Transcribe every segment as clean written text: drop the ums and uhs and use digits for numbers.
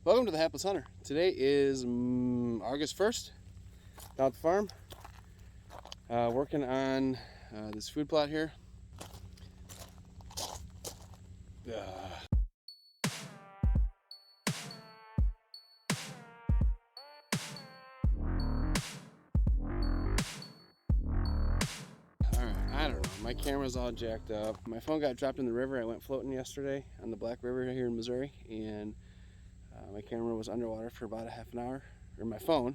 Welcome to the Happless Hunter. Today is August 1st, down at the farm, working on this food plot here. Alright, I don't know, my camera's all jacked up. My phone got dropped in the river. I went floating yesterday on the Black River here in Missouri, and my camera was underwater for about a half an hour, or my phone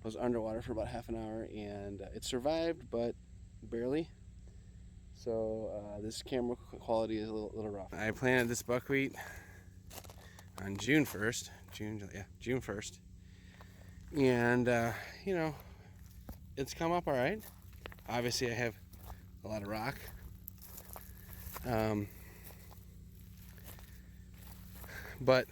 was underwater for about half an hour, and it survived, but barely. So this camera quality is a little rough. I planted this buckwheat on June 1st, June 1st, and you know, it's come up all right. Obviously I have a lot of rock, but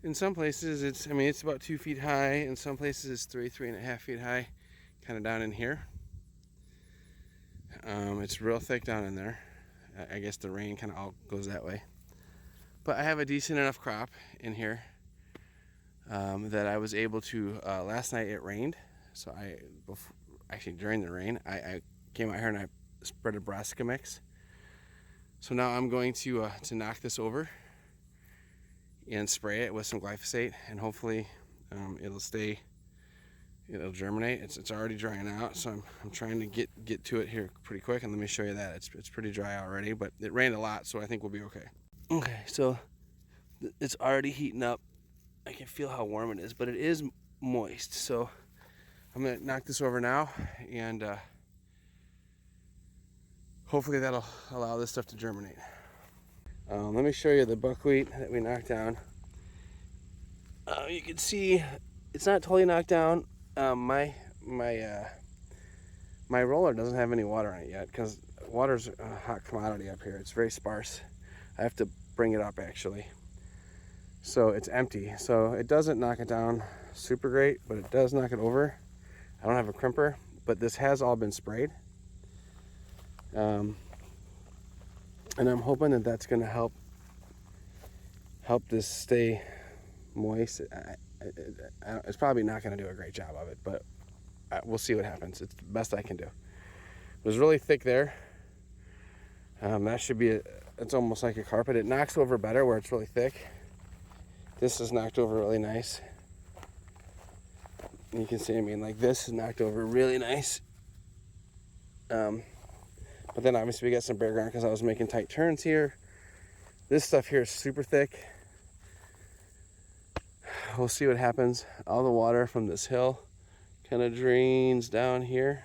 in some places it's about 2 feet high. In some places it's 3.5 feet high, kind of down in here. It's real thick down in there. I guess the rain kind of all goes that way, but I have a decent enough crop in here that I was able to. Last night it rained, so actually during the rain I came out here and I spread a brassica mix. So now I'm going to knock this over and spray it with some glyphosate, and hopefully it'll germinate. It's already drying out, so I'm trying to get to it here pretty quick, and let me show you that. It's pretty dry already, but it rained a lot, so I think we'll be okay. Okay, so it's already heating up. I can feel how warm it is, but it is moist, so I'm gonna knock this over now, and hopefully that'll allow this stuff to germinate. Let me show you the buckwheat that we knocked down. You can see it's not totally knocked down. My roller doesn't have any water on it yet, because water's a hot commodity up here. It's very sparse. I have to bring it up actually. So it's empty. So it doesn't knock it down super great, but it does knock it over. I don't have a crimper, but this has all been sprayed. And I'm hoping that that's going to help this stay moist. It's probably not going to do a great job of it, but we'll see what happens. It's the best I can do. It was really thick there. That should be it's almost like a carpet. It knocks over better where it's really thick. This is knocked over really nice. You can see, like this is knocked over really nice. But then obviously we got some bare ground because I was making tight turns here. This stuff here is super thick. We'll see what happens. All the water from this hill kind of drains down here.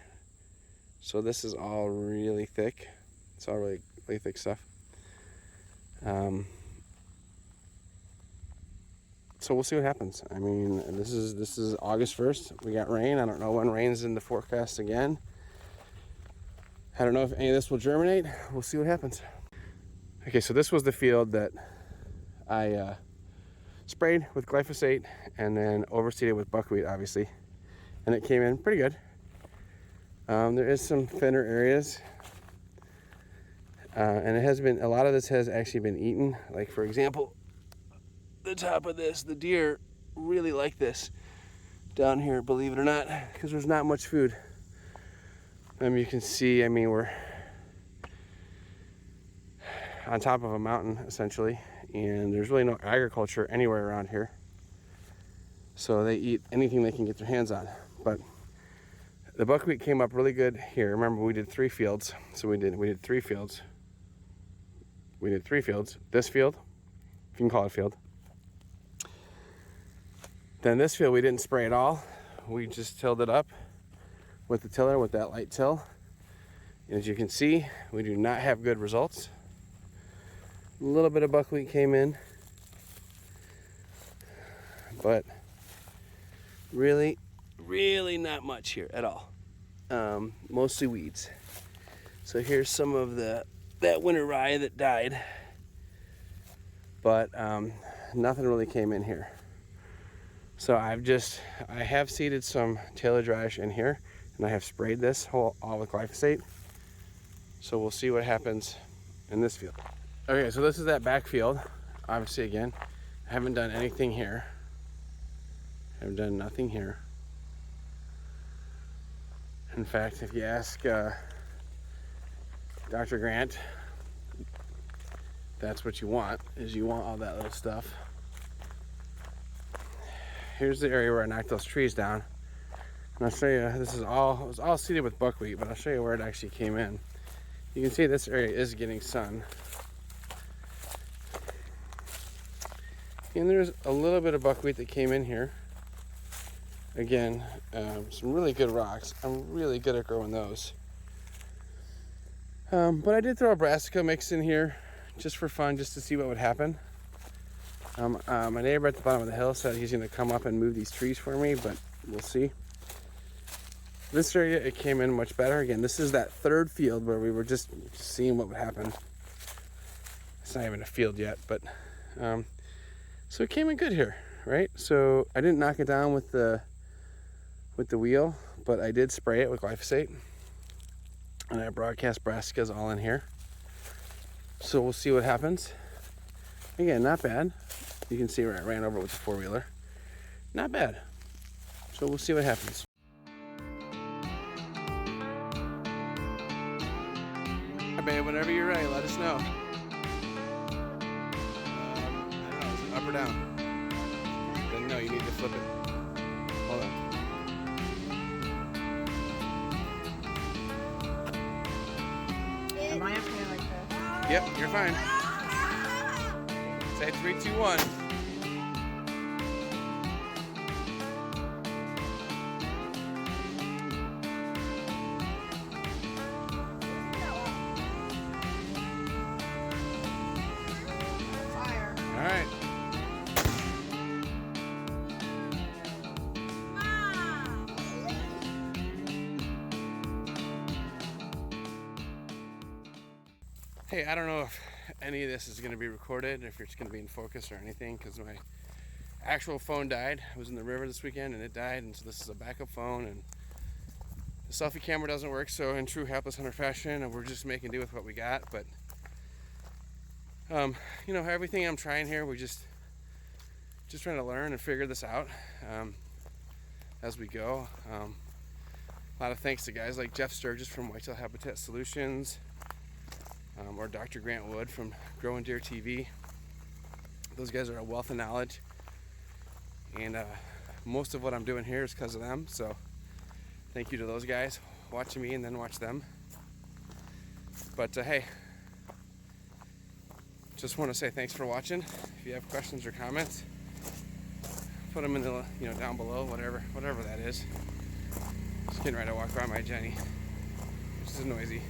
So this is all really thick. It's all really thick stuff. So we'll see what happens. This is August 1st. We got rain. I don't know when rain's in the forecast again. I don't know if any of this will germinate. We'll see what happens. Okay, so this was the field that I sprayed with glyphosate and then overseeded with buckwheat, obviously. And it came in pretty good. There is some thinner areas. And a lot of this has actually been eaten. Like for example, the top of this, the deer really like this down here, believe it or not, because there's not much food. You can see, we're on top of a mountain essentially, and there's really no agriculture anywhere around here. So they eat anything they can get their hands on. But the buckwheat came up really good here. Remember, we did 3 fields. So we did 3 fields. We did 3 fields. This field, if you can call it a field. Then this field we didn't spray at all. We just tilled it up with the tiller, with that light till. And as you can see, we do not have good results. A little bit of buckwheat came in, but really not much here at all. Mostly weeds. So here's some of that winter rye that died, but nothing really came in here. So I have seeded some tillage radish in here, and I have sprayed this all with glyphosate. So we'll see what happens in this field. Okay, so this is that back field. Obviously, again, I haven't done anything here. I have done nothing here. In fact, if you ask Dr. Grant, that's what you want, is you want all that little stuff. Here's the area where I knocked those trees down. And I'll show you, it was all seeded with buckwheat, but I'll show you where it actually came in. You can see this area is getting sun. And there's a little bit of buckwheat that came in here. Again, some really good rocks. I'm really good at growing those. But I did throw a brassica mix in here just for fun, just to see what would happen. My neighbor at the bottom of the hill said he's going to come up and move these trees for me, but we'll see. This area, it came in much better. Again, this is that third field where we were just seeing what would happen. It's not even a field yet, but so it came in good here, right? So I didn't knock it down with the wheel, but I did spray it with glyphosate, and I broadcast brassicas all in here. So we'll see what happens. Again, not bad. You can see where I ran over with the four-wheeler. Not bad. So we'll see what happens. Hi, babe. Whenever you're ready, let us know. I don't know. Is it up or down? Then no, you need to flip it. Hold on. Am I up here like this? Yep, you're fine. Say 3, 2, 1. Fire. All right. Hey, I don't know if any of this is going to be recorded, if it's going to be in focus or anything, because my actual phone died. I was in the river this weekend and it died, and so this is a backup phone, and the selfie camera doesn't work, so in true Happless Hunter fashion, we're just making do with what we got. But you know, everything I'm trying here, we just trying to learn and figure this out as we go. A lot of thanks to guys like Jeff Sturgis from Whitetail Habitat Solutions, or Dr. Grant Wood from Growing Deer TV. Those guys are a wealth of knowledge, and most of what I'm doing here is because of them. So thank you to those guys watching me and then watch them. But hey, just want to say thanks for watching. If you have questions or comments, put them in the down below, whatever that is. Just getting ready to walk around my Jenny, which is noisy.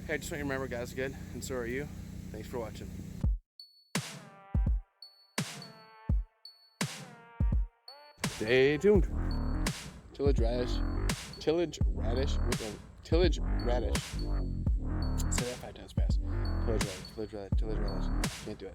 Hey, I just want you to remember, God's good, and so are you. Thanks for watching. Stay tuned. Tillage radish with a tillage radish. Say that 5 times fast. Tillage radish. Can't do it.